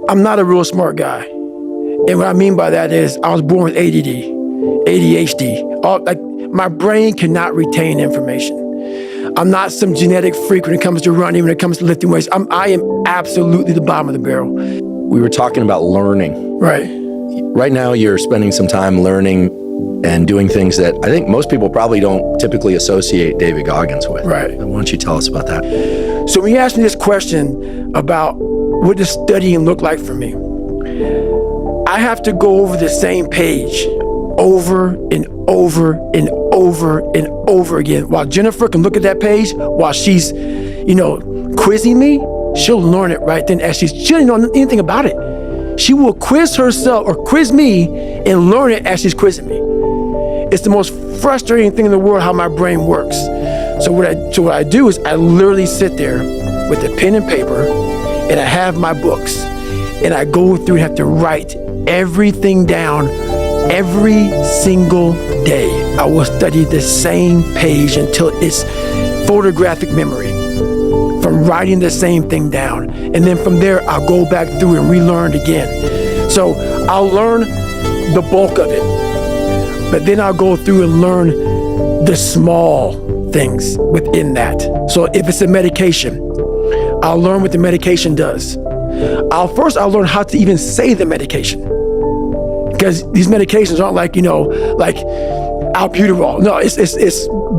I'm not a real smart guy. And what I mean by that is I was born with ADD, ADHD. My brain cannot retain information. I'm not some genetic freak when it comes to running, when it comes to lifting weights. I am absolutely the bottom of the barrel. We were talking about learning. Right. Right now you're spending some time learning and doing things that I think most people probably don't typically associate David Goggins with. Right. Why don't you tell us about that? So when you asked me this question about what does studying look like for me, I have to go over the same page over and over and over and over again. While Jennifer can look at that page while she's, quizzing me, she'll learn it right then as she doesn't know anything about it. She will quiz herself or quiz me and learn it as she's quizzing me. It's the most frustrating thing in the world how my brain works. So what I do is I literally sit there with a pen and paper and I have my books and I go through and have to write everything down every single day. I will study the same page until it's photographic memory from writing the same thing down. And then from there, I'll go back through and relearn it again. So I'll learn the bulk of it, but then I'll go through and learn the small things within that. So if it's a medication, I'll learn what the medication does. I'll learn how to even say the medication. Because these medications aren't like albuterol. No, it's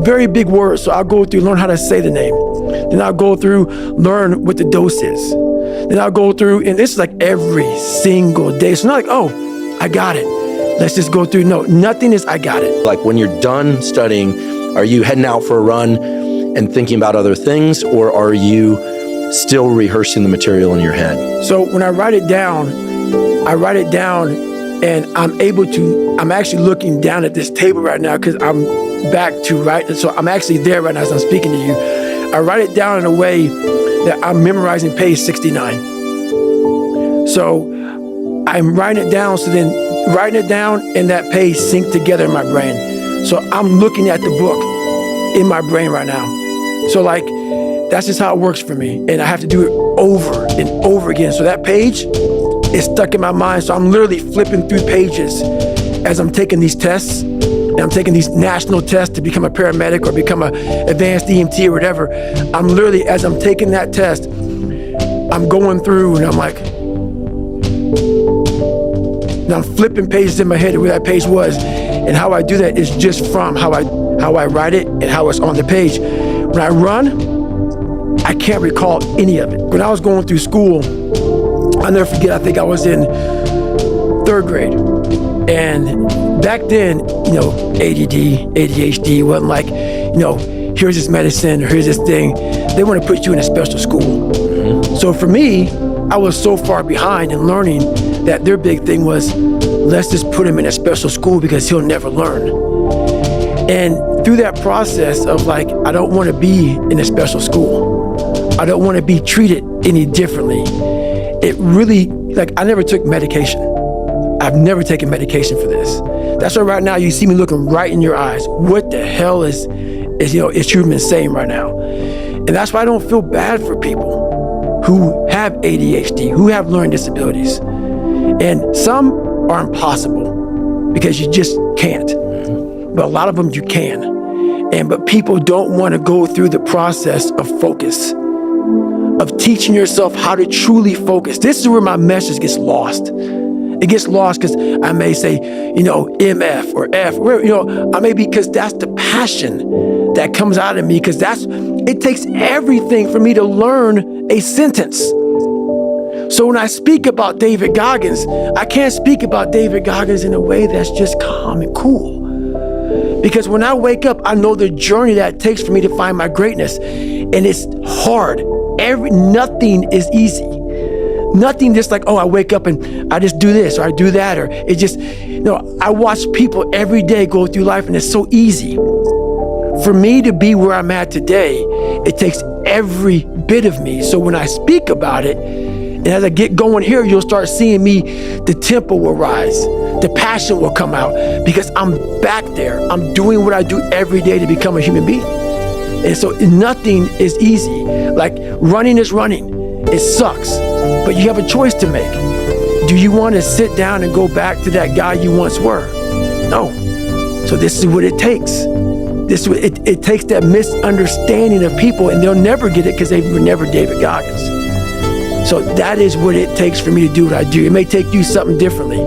very big words. So I'll go through, learn how to say the name. Then I'll go through, learn what the dose is. Then I'll go through, and this is like every single day. So not like, oh, I got it. Let's just go through. No, nothing is I got it. Like when you're done studying, are you heading out for a run and thinking about other things, or are you still rehearsing the material in your head? So when I write it down and I'm actually looking down at this table right now because I'm back to right. So I'm actually there right now as I'm speaking to you. I write it down in a way that I'm memorizing page 69. So I'm writing it down. So then writing it down and that page sync together in my brain. So I'm looking at the book in my brain right now. So that's just how it works for me. And I have to do it over and over again. So that page is stuck in my mind. So I'm literally flipping through pages as I'm taking these tests. And I'm taking these national tests to become a paramedic or become an advanced EMT or whatever. I'm literally, as I'm taking that test, I'm going through and I'm like, and I'm flipping pages in my head of where that page was. And how I do that is just from how I write it and how it's on the page. When I run, I can't recall any of it. When I was going through school, I'll never forget, I think I was in 3rd grade. And back then, ADD, ADHD wasn't like, here's this medicine or here's this thing. They want to put you in a special school. Mm-hmm. So for me, I was so far behind in learning that their big thing was, let's just put him in a special school because he'll never learn. And through that process of I don't want to be in a special school. I don't want to be treated any differently. It really, I never took medication. I've never taken medication for this. That's why right now you see me looking right in your eyes. What the hell is you've been saying right now? And that's why I don't feel bad for people who have ADHD, who have learning disabilities. And some are impossible because you just can't. But a lot of them you can. But people don't want to go through the process of focus, of teaching yourself how to truly focus. This is where my message gets lost. It gets lost because I may say, MF or F, I may be, because that's the passion that comes out of me, because it takes everything for me to learn a sentence. So when I speak about David Goggins, I can't speak about David Goggins in a way that's just calm and cool. Because when I wake up, I know the journey that it takes for me to find my greatness. And it's hard. Nothing is easy. Nothing just I wake up and I just do this or I do that, or it just, I watch people every day go through life and it's so easy. For me to be where I'm at today, it takes every bit of me. So when I speak about it, and as I get going here, you'll start seeing me, the tempo will rise, the passion will come out because I'm back there. I'm doing what I do every day to become a human being. And so nothing is easy. Running is running. It sucks, but you have a choice to make. Do you want to sit down and go back to that guy you once were? No. So this is what it takes. It takes that misunderstanding of people, and they'll never get it because they were never David Goggins. So that is what it takes for me to do what I do. It may take you something differently.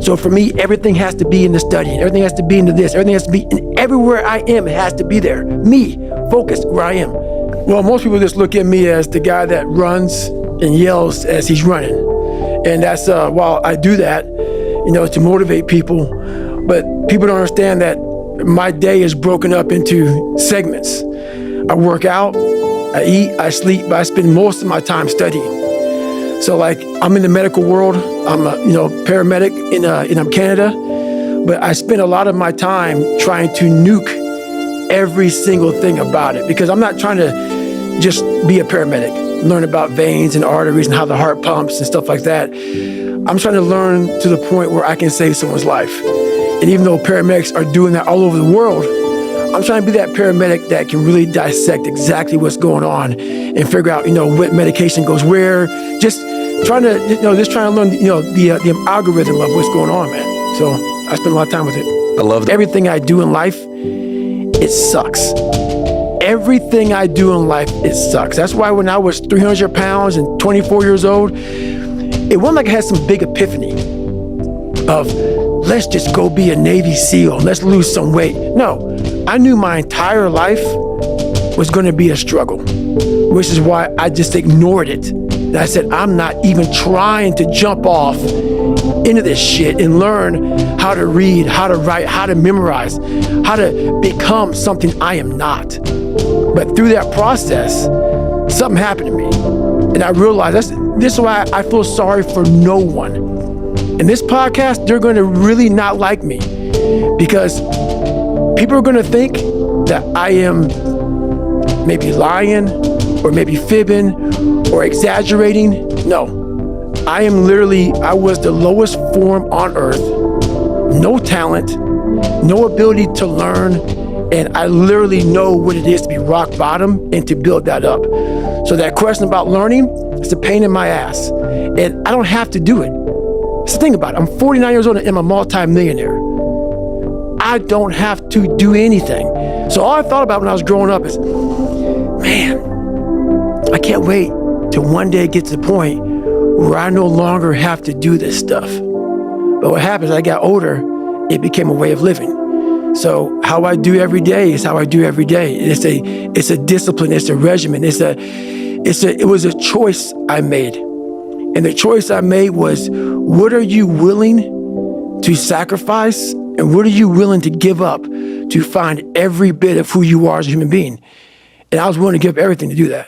So for me, everything has to be in the studying. Everything has to be into this. Everything has to be in everywhere I am. It has to be there. Me, focused where I am. Well, most people just look at me as the guy that runs and yells as he's running. And that's, while I do that, to motivate people, but people don't understand that my day is broken up into segments. I work out, I eat, I sleep, but I spend most of my time studying. So like, I'm in the medical world, I'm a paramedic in Canada, but I spend a lot of my time trying to nuke every single thing about it, because I'm not trying to just be a paramedic, learn about veins and arteries and how the heart pumps and stuff like that. I'm trying to learn to the point where I can save someone's life. And even though paramedics are doing that all over the world, I'm trying to be that paramedic that can really dissect exactly what's going on and figure out, what medication goes where. Just trying to learn, the algorithm of what's going on, man. So I spend a lot of time with it. I love that. Everything I do in life, it sucks. Everything I do in life, it sucks. That's why when I was 300 pounds and 24 years old, it wasn't like I had some big epiphany of, let's just go be a Navy SEAL, let's lose some weight. No, I knew my entire life was going to be a struggle, which is why I just ignored it. And I said, I'm not even trying to jump off into this shit and learn how to read, how to write, how to memorize, how to become something I am not. But through that process, something happened to me. And I realized this is why I feel sorry for no one. In this podcast, they're going to really not like me, because people are going to think that I am maybe lying or maybe fibbing or exaggerating. No, I was the lowest form on earth, no talent, no ability to learn, and I literally know what it is to be rock bottom and to build that up. So that question about learning, it's a pain in my ass, and I don't have to do it. So think about it. I'm 49 years old and I'm a multi-millionaire. I don't have to do anything. So all I thought about when I was growing up is, man, I can't wait till one day it gets to the point where I no longer have to do this stuff. But what happens, as I got older, it became a way of living. So how I do every day is how I do every day. It's a discipline, it's a regimen, it was a choice I made. And the choice I made was, what are you willing to sacrifice and what are you willing to give up to find every bit of who you are as a human being? And I was willing to give up everything to do that.